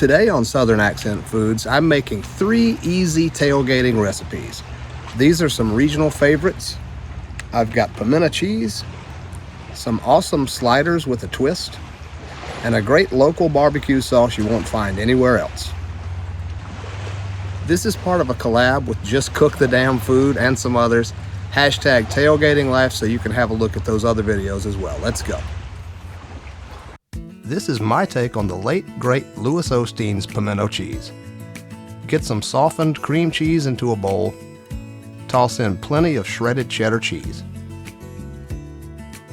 Today on Southern Accent Foods, I'm making 3 easy tailgating recipes. These are some regional favorites. I've got pimento cheese, some awesome sliders with a twist, and a great local barbecue sauce you won't find anywhere else. This is part of a collab with Just Cook the Damn Food and some others. Hashtag tailgating life, so you can have a look at those other videos as well. Let's go. This is my take on the late, great Louis Osteen's pimento cheese. Get some softened cream cheese into a bowl. Toss in plenty of shredded cheddar cheese.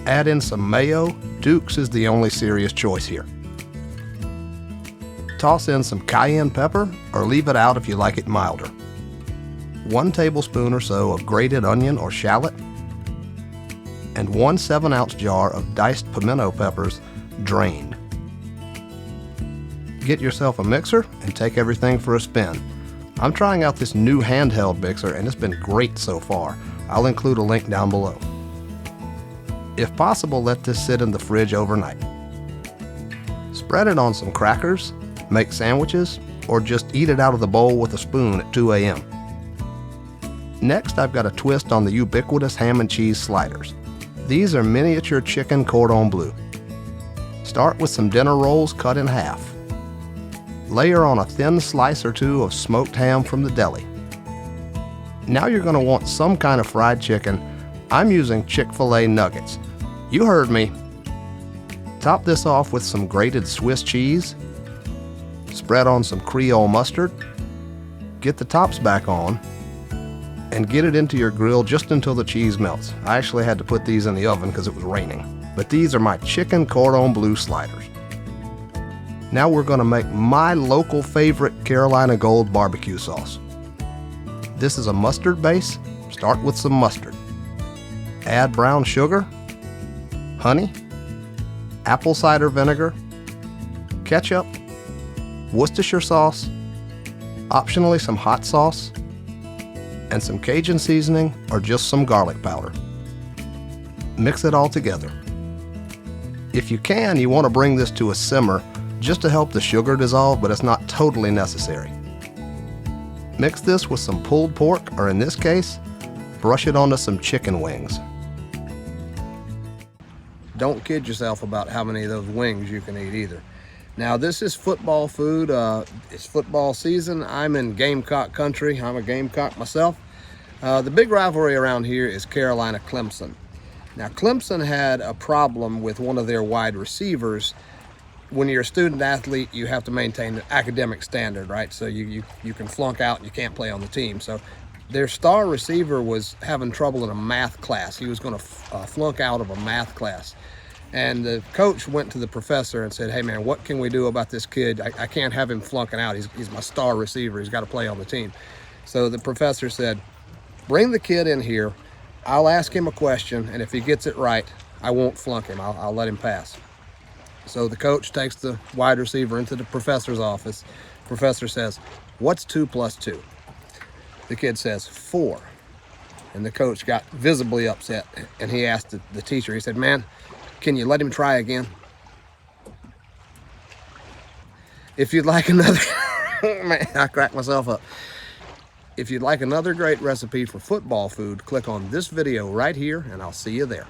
Add in some mayo. Duke's is the only serious choice here. Toss in some cayenne pepper, or leave it out if you like it milder. 1 tablespoon or so of grated onion or shallot, and 1 7-ounce jar of diced pimento peppers, drained. Get yourself a mixer and take everything for a spin. I'm trying out this new handheld mixer and it's been great so far. I'll include a link down below. If possible, let this sit in the fridge overnight. Spread it on some crackers, make sandwiches, or just eat it out of the bowl with a spoon at 2 a.m. Next, I've got a twist on the ubiquitous ham and cheese sliders. These are miniature chicken cordon bleu. Start with some dinner rolls cut in half. Layer on a thin slice or 2 of smoked ham from the deli. Now you're going to want some kind of fried chicken. I'm using Chick-fil-A nuggets. You heard me. Top this off with some grated Swiss cheese. Spread on some Creole mustard. Get the tops back on and get it into your grill just until the cheese melts. I actually had to put these in the oven because it was raining. But these are my chicken cordon bleu sliders. Now we're going to make my local favorite Carolina Gold barbecue sauce. This is a mustard base. Start with some mustard. Add brown sugar, honey, apple cider vinegar, ketchup, Worcestershire sauce, optionally some hot sauce, and some Cajun seasoning or just some garlic powder. Mix it all together. If you can, you want to bring this to a simmer just to help the sugar dissolve, but it's not totally necessary. Mix this with some pulled pork, or in this case, brush it onto some chicken wings. Don't kid yourself about how many of those wings you can eat either. Now this is football food. It's football season. I'm in Gamecock country. I'm a Gamecock myself. The big rivalry around here is Carolina-Clemson. Now Clemson had a problem with one of their wide receivers. When you're a student athlete, you have to maintain an academic standard, right? So you can flunk out and you can't play on the team. So their star receiver was having trouble in a math class. He was going to flunk out of a math class. And the coach went to the professor and said, hey man, what can we do about this kid? I can't have him flunking out. He's my star receiver. He's got to play on the team. So the professor said, bring the kid in here. I'll ask him a question, and if he gets it right, I won't flunk him. I'll let him pass. So the coach takes the wide receiver into the professor's office. Professor says, what's 2 plus 2? The kid says, 4. And the coach got visibly upset, and he asked the teacher, he said, man, can you let him try again? If you'd like another, man, I cracked myself up. If you'd like another great recipe for football food, click on this video right here, and I'll see you there.